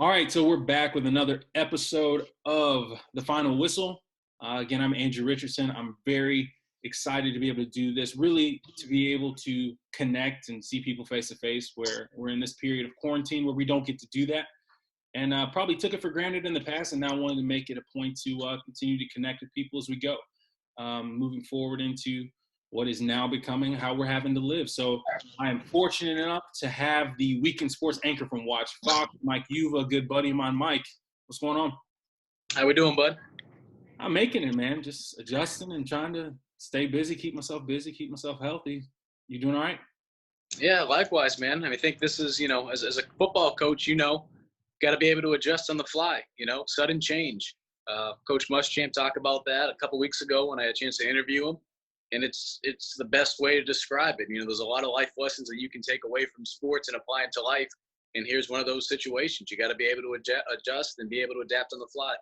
All right, so we're back with another episode of The Final Whistle. Again, I'm Andrew Richardson. I'm very excited to be able to do this, really to be able to connect and see people face to face where we're in this period of quarantine where we don't get to do that. And probably took it for granted in the past and now wanted to make it a point to continue to connect with people as we go, moving forward into what is now becoming how we're having to live. So I am fortunate enough to have the weekend sports anchor from Wach, Wach, Mike Yuva, a good buddy of mine. Mike, what's going on? How we doing, bud? I'm making it, man. Just adjusting and trying to stay busy, keep myself healthy. You doing all right? Yeah, likewise, man. I think this is, as a football coach, got to be able to adjust on the fly, sudden change. Coach Muschamp talked about that a couple weeks ago when I had a chance to interview him. And it's the best way to describe it. There's a lot of life lessons that you can take away from sports and apply it to life. And here's one of those situations. You got to be able to adjust and be able to adapt on the fly.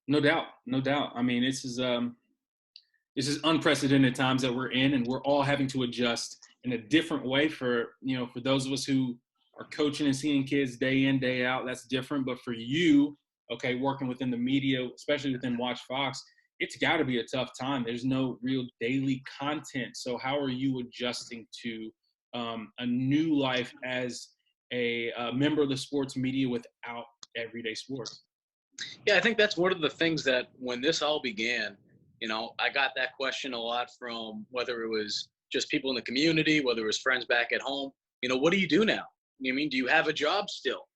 No doubt. I mean, this is unprecedented times that we're in, and we're all having to adjust in a different way. For those of us who are coaching and seeing kids day in, day out, that's different. But for you, okay, working within the media, especially within Watch Fox, it's got to be a tough time. There's no real daily content. So how are you adjusting to a new life as a member of the sports media without everyday sports? Yeah, I think that's one of the things that when this all began, I got that question a lot from whether it was just people in the community, whether it was friends back at home. What do you do now? Do you have a job still?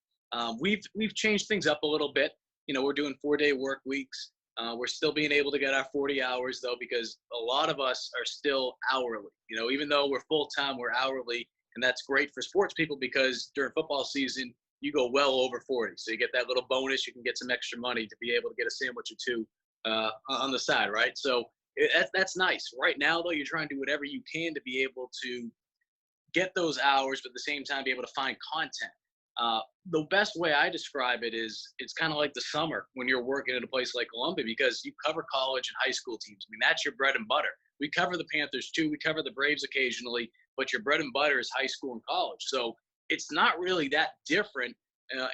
We've changed things up a little bit. We're doing 4-day work weeks. We're still being able to get our 40 hours, though, because a lot of us are still hourly. Even though we're full-time, we're hourly, and that's great for sports people because during football season, you go well over 40. So you get that little bonus. You can get some extra money to be able to get a sandwich or two on the side, right? So that's nice. Right now, though, you're trying to do whatever you can to be able to get those hours, but at the same time be able to find content. The best way I describe it is it's kind of like the summer when you're working at a place like Columbia because you cover college and high school teams. That's your bread and butter. We cover the Panthers too. We cover the Braves occasionally, but your bread and butter is high school and college. So it's not really that different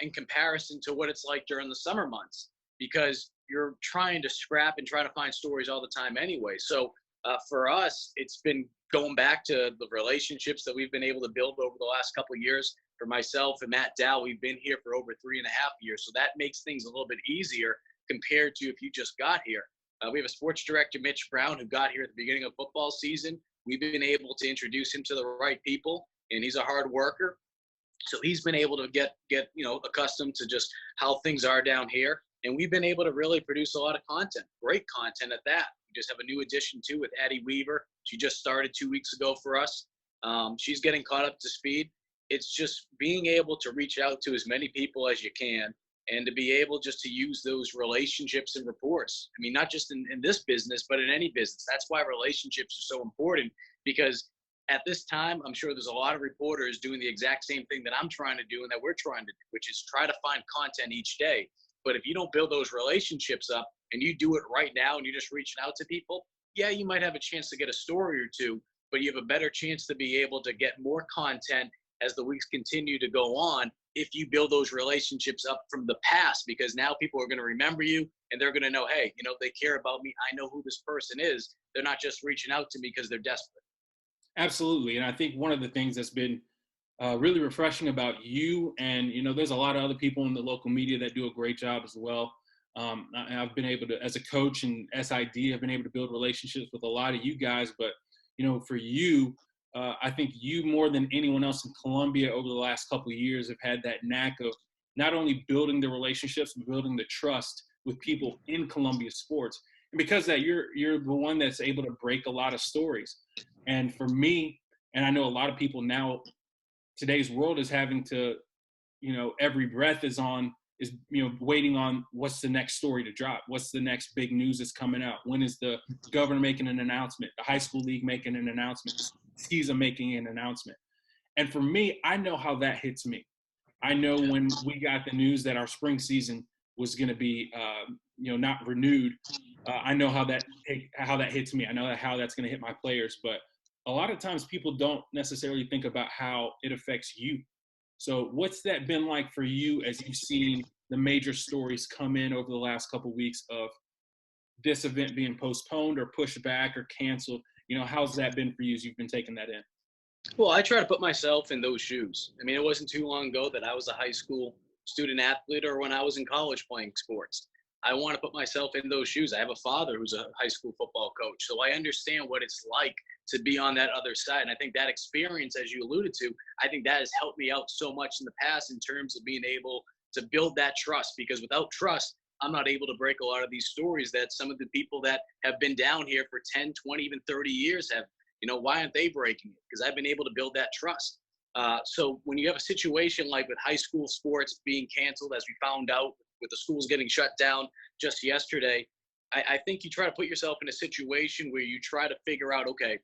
in comparison to what it's like during the summer months because you're trying to scrap and try to find stories all the time anyway. So for us, it's been going back to the relationships that we've been able to build over the last couple of years. For myself and Matt Dow, we've been here for over 3.5 years. So that makes things a little bit easier compared to if you just got here. We have a sports director, Mitch Brown, who got here at the beginning of football season. We've been able to introduce him to the right people, and he's a hard worker. So he's been able to get accustomed to just how things are down here. And we've been able to really produce a lot of content, great content at that. We just have a new addition too with Addie Weaver. She just started 2 weeks ago for us. She's getting caught up to speed. It's just being able to reach out to as many people as you can and to be able just to use those relationships and reports. Not just in this business, but in any business. That's why relationships are so important because at this time, I'm sure there's a lot of reporters doing the exact same thing that I'm trying to do and that we're trying to do, which is try to find content each day. But if you don't build those relationships up and you do it right now and you're just reaching out to people, yeah, you might have a chance to get a story or two, but you have a better chance to be able to get more content as the weeks continue to go on if you build those relationships up from the past, because now people are going to remember you and they're going to know, hey, they care about me. I know who this person is. They're not just reaching out to me because they're desperate. Absolutely. And I think one of the things that's been really refreshing about you, and, there's a lot of other people in the local media that do a great job as well. I've been able to, as a coach and SID, I've been able to build relationships with a lot of you guys. But, for you, I think you more than anyone else in Columbia over the last couple of years have had that knack of not only building the relationships, but building the trust with people in Columbia sports. And because of that, you're the one that's able to break a lot of stories. And for me, and I know a lot of people now, today's world is having to, every breath is waiting on what's the next story to drop. What's the next big news that's coming out? When is the governor making an announcement? The high school league making an announcement? SCISA making an announcement? And for me, I know how that hits me. I know when we got the news that our spring season was going to be, not renewed. I know how that hits me. I know how that's going to hit my players. But a lot of times people don't necessarily think about how it affects you. So what's that been like for you as you've seen the major stories come in over the last couple of weeks of this event being postponed or pushed back or canceled? How's that been for you as you've been taking that in? Well, I try to put myself in those shoes. I mean, it wasn't too long ago that I was a high school student athlete or when I was in college playing sports. I want to put myself in those shoes. I have a father who's a high school football coach, so I understand what it's like to be on that other side. And I think that experience, as you alluded to, I think that has helped me out so much in the past in terms of being able to build that trust, because without trust, I'm not able to break a lot of these stories that some of the people that have been down here for 10, 20, even 30 years have. Why aren't they breaking it? Because I've been able to build that trust. So when you have a situation like with high school sports being canceled, as we found out with the schools getting shut down just yesterday, I think you try to put yourself in a situation where you try to figure out, okay,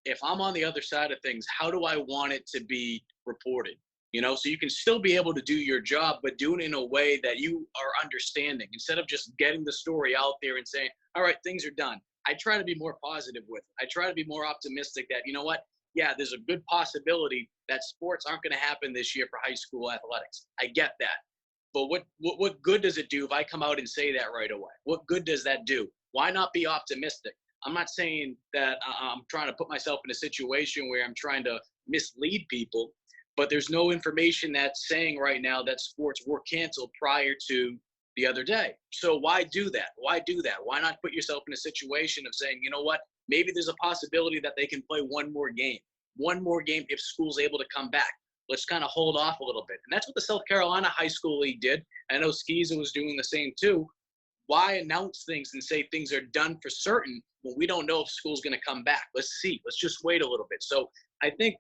if I'm on the other side of things, how do I want it to be reported? So you can still be able to do your job, but do it in a way that you are understanding instead of just getting the story out there and saying, all right, things are done. I try to be more positive with it. I try to be more optimistic that, yeah, there's a good possibility that sports aren't going to happen this year for high school athletics. I get that. But what good does it do if I come out and say that right away? What good does that do? Why not be optimistic? I'm not saying that I'm trying to put myself in a situation where I'm trying to mislead people, but there's no information that's saying right now that sports were canceled prior to the other day. So why do that? Why do that? Why not put yourself in a situation of saying, you know what, maybe there's a possibility that they can play one more game if school's able to come back. Let's kind of hold off a little bit. And that's what the South Carolina High School League did. I know Skeeza was doing the same too. Why announce things and say things are done for certain when we don't know if school's going to come back? Let's see. Let's just wait a little bit. So I think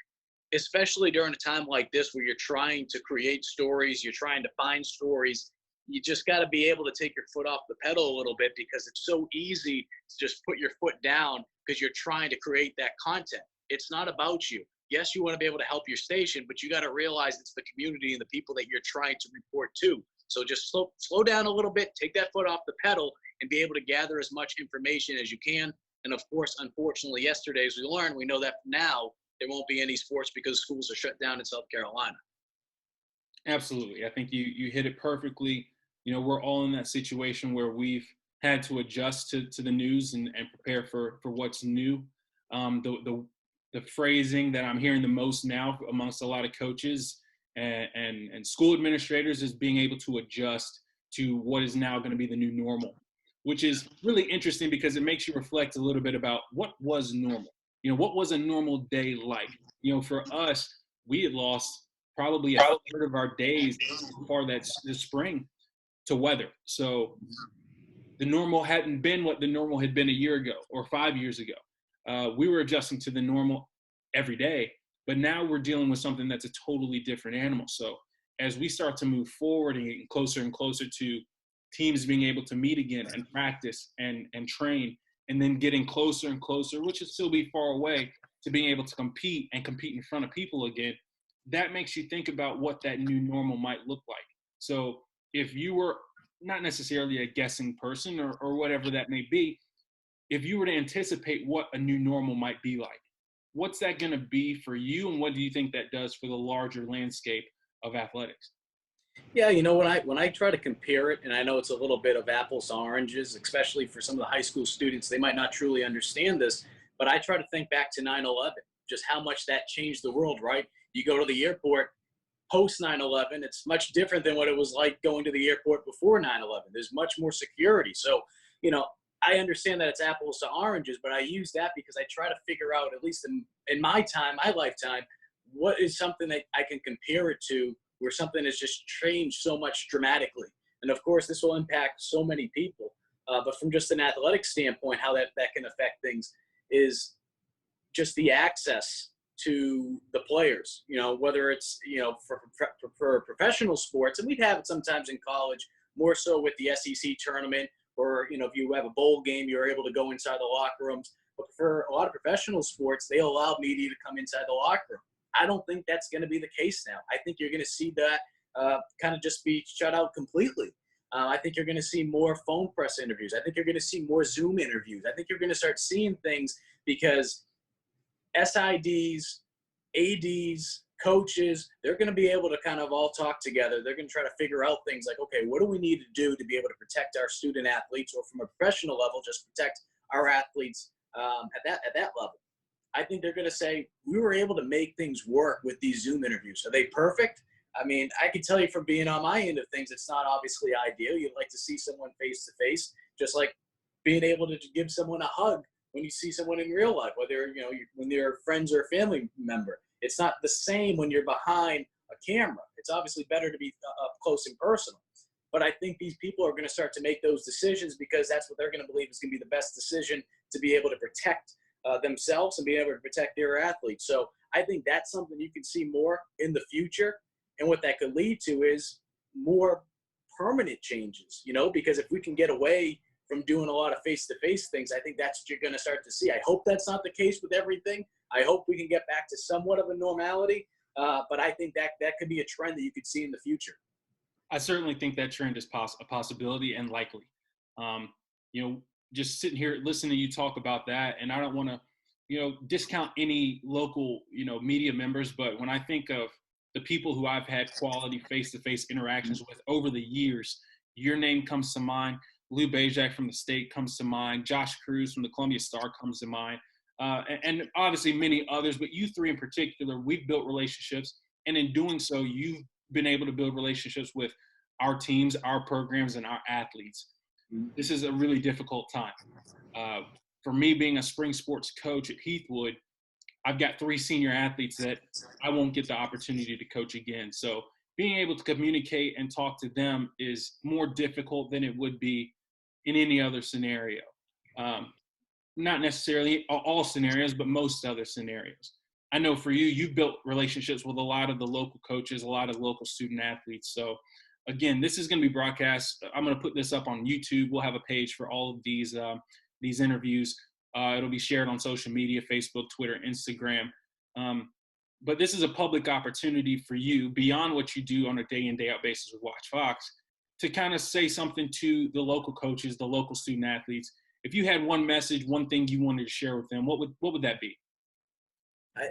especially during a time like this where you're trying to create stories, you're trying to find stories, you just got to be able to take your foot off the pedal a little bit, because it's so easy to just put your foot down because you're trying to create that content. It's not about you. Yes, you want to be able to help your station, but you got to realize it's the community and the people that you're trying to report to. So just slow down a little bit, take that foot off the pedal, and be able to gather as much information as you can. And of course, unfortunately, yesterday, as we learned, we know that now there won't be any sports because schools are shut down in South Carolina. Absolutely. I think you hit it perfectly. We're all in that situation where we've had to adjust to the news and prepare for what's new. The phrasing that I'm hearing the most now amongst a lot of coaches and school administrators is being able to adjust to what is now going to be the new normal, which is really interesting because it makes you reflect a little bit about what was normal. What was a normal day like? For us, we had lost probably a third of our days so far that's this spring to weather. So the normal hadn't been what the normal had been a year ago or 5 years ago. We were adjusting to the normal every day, but now we're dealing with something that's a totally different animal. So as we start to move forward and get closer and closer to teams being able to meet again and practice and train, and then getting closer and closer, which will still be far away, to being able to compete in front of people again, that makes you think about what that new normal might look like. So if you were not necessarily a guessing person or whatever that may be, if you were to anticipate what a new normal might be like, what's that going to be for you, and what do you think that does for the larger landscape of athletics? Yeah, when I try to compare it, and I know it's a little bit of apples to oranges, especially for some of the high school students, they might not truly understand this, but I try to think back to 9/11, just how much that changed the world, right? You go to the airport post 9/11, it's much different than what it was like going to the airport before 9/11. There's much more security. So, I understand that it's apples to oranges, but I use that because I try to figure out, at least in my time, my lifetime, what is something that I can compare it to where something has just changed so much dramatically. And of course, this will impact so many people. But from just an athletic standpoint, how that can affect things is just the access to the players, whether it's, for professional sports, and we'd have it sometimes in college, more so with the SEC tournament, or, if you have a bowl game, you're able to go inside the locker rooms. But for a lot of professional sports, they allow media to come inside the locker room. I don't think that's going to be the case now. I think you're going to see that kind of just be shut out completely. I think you're going to see more phone press interviews. I think you're going to see more Zoom interviews. I think you're going to start seeing things because SIDs, ADs, coaches, they're going to be able to kind of all talk together. They're going to try to figure out things like, okay, what do we need to do to be able to protect our student athletes, or from a professional level, just protect our athletes at that level. I think they're going to say, we were able to make things work with these Zoom interviews. Are they perfect? I mean, I can tell you from being on my end of things, it's not obviously ideal. You'd like to see someone face to face, just like being able to give someone a hug when you see someone in real life, whether, when they're friends or a family member. It's not the same when you're behind a camera. It's obviously better to be up close and personal. But I think these people are going to start to make those decisions because that's what they're going to believe is going to be the best decision to be able to protect themselves and be able to protect their athletes. So I think that's something you can see more in the future. And what that could lead to is more permanent changes, because if we can get away from doing a lot of face-to-face things, I think that's what you're going to start to see. I hope that's not the case with everything. I hope we can get back to somewhat of a normality. But I think that could be a trend that you could see in the future. I certainly think that trend is a possibility and likely. Just sitting here listening to you talk about that, and I don't want to, discount any local, media members, but when I think of the people who I've had quality face-to-face interactions with over the years, your name comes to mind. Lou Bajak from the State comes to mind. Josh Cruz from the Columbia Star comes to mind. And obviously many others, but you three in particular, we've built relationships. And in doing so, you've been able to build relationships with our teams, our programs, and our athletes. This is a really difficult time. For me, being a spring sports coach at Heathwood, I've got 3 senior athletes that I won't get the opportunity to coach again. So being able to communicate and talk to them is more difficult than it would be in any other scenario. Not necessarily all scenarios, but most other scenarios. I know for you, you've built relationships with a lot of the local coaches, a lot of local student athletes. So again, this is going to be broadcast. I'm going to put this up on YouTube. We'll have a page for all of these interviews. It'll be shared on social media, Facebook, Twitter, Instagram. But this is a public opportunity for you, beyond what you do on a day in, day out basis with Wach Fox, to kind of say something to the local coaches, the local student athletes. If you had one message, one thing you wanted to share with them, what would that be?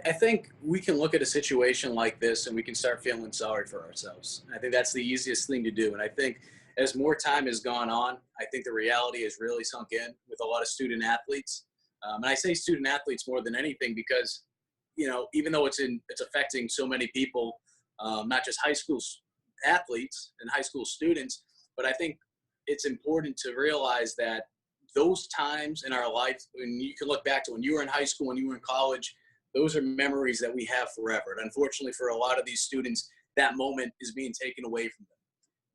I think we can look at a situation like this and we can start feeling sorry for ourselves. I think that's the easiest thing to do. And I think as more time has gone on, I think the reality has really sunk in with a lot of student athletes. And I say student athletes more than anything because, even though it's affecting so many people, not just high school athletes and high school students, but I think it's important to realize that those times in our life, when you can look back to when you were in high school, when you were in college, those are memories that we have forever. And unfortunately for a lot of these students, that moment is being taken away from them.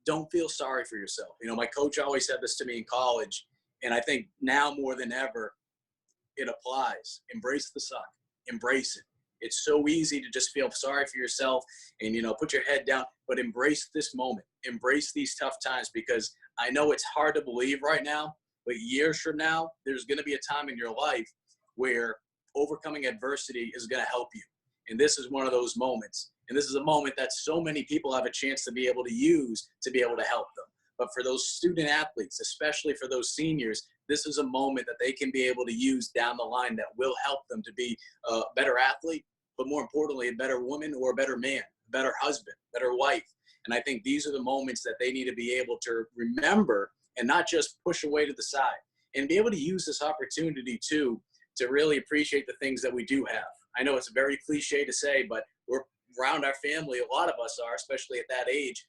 Don't feel sorry for yourself. My coach always said this to me in college, and I think now more than ever, it applies. Embrace the suck. Embrace it. It's so easy to just feel sorry for yourself and, put your head down, but embrace this moment. Embrace these tough times, because I know it's hard to believe right now, but years from now, there's going to be a time in your life where overcoming adversity is going to help you. And this is one of those moments. And this is a moment that so many people have a chance to be able to use to be able to help them. But for those student athletes, especially for those seniors, this is a moment that they can be able to use down the line that will help them to be a better athlete, but more importantly, a better woman or a better man, a better husband, better wife. And I think these are the moments that they need to be able to remember and not just push away to the side, and be able to use this opportunity to really appreciate the things that we do have. I know it's very cliche to say, but we're around our family. A lot of us are, especially at that age,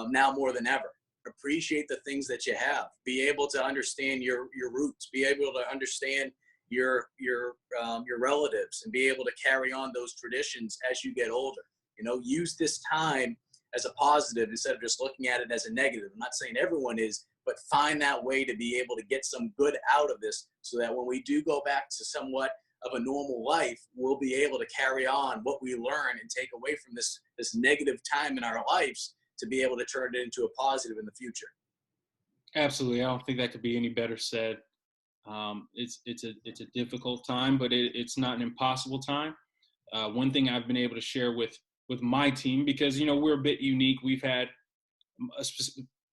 now more than ever. Appreciate the things that you have. Be able to understand your roots. Be able to understand your relatives, and be able to carry on those traditions as you get older. Use this time as a positive instead of just looking at it as a negative. I'm not saying everyone is, but find that way to be able to get some good out of this, so that when we do go back to somewhat of a normal life, we'll be able to carry on what we learn and take away from this negative time in our lives to be able to turn it into a positive in the future. Absolutely. I don't think that could be any better said. It's a difficult time, but it's not an impossible time. One thing I've been able to share with my team, because, we're a bit unique. We've had,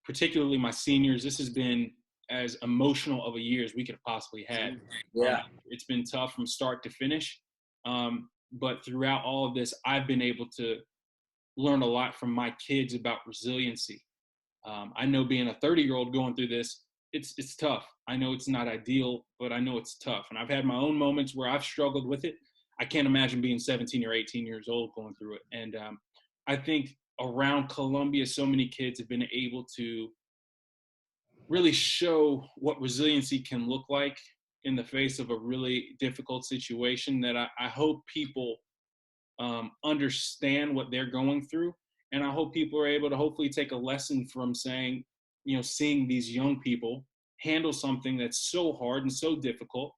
particularly my seniors, this has been as emotional of a year as we could have possibly had. Yeah. It's been tough from start to finish. but throughout all of this, I've been able to learn a lot from my kids about resiliency. I know being a 30-year-old going through this, it's tough. I know it's not ideal, but I know it's tough. And I've had my own moments where I've struggled with it. I can't imagine being 17 or 18 years old going through it. And I think around Columbia, so many kids have been able to really show what resiliency can look like in the face of a really difficult situation, that I hope people understand what they're going through. And I hope people are able to hopefully take a lesson from seeing these young people handle something that's so hard and so difficult,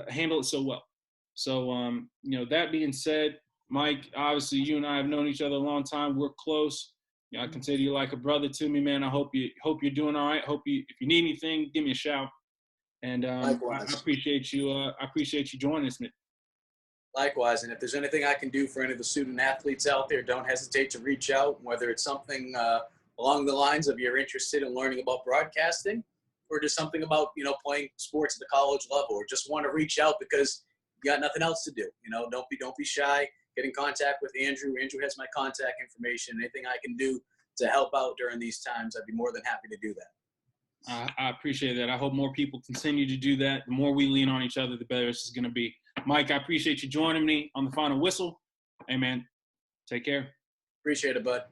handle it so well. So, that being said, Mike, obviously you and I have known each other a long time. We're close. I consider you like a brother to me, man. I hope you're doing all right. If you need anything, give me a shout. And I appreciate you. I appreciate you joining us, man. Likewise, and if there's anything I can do for any of the student athletes out there, don't hesitate to reach out, whether it's something along the lines of you're interested in learning about broadcasting, or just something about, playing sports at the college level, or just want to reach out because you got nothing else to do. Don't be shy. Get in contact with Andrew. Andrew has my contact information. Anything I can do to help out during these times, I'd be more than happy to do that. I appreciate that. I hope more people continue to do that. The more we lean on each other, the better this is going to be. Mike, I appreciate you joining me on the Final Whistle. Hey, man, take care. Appreciate it, bud.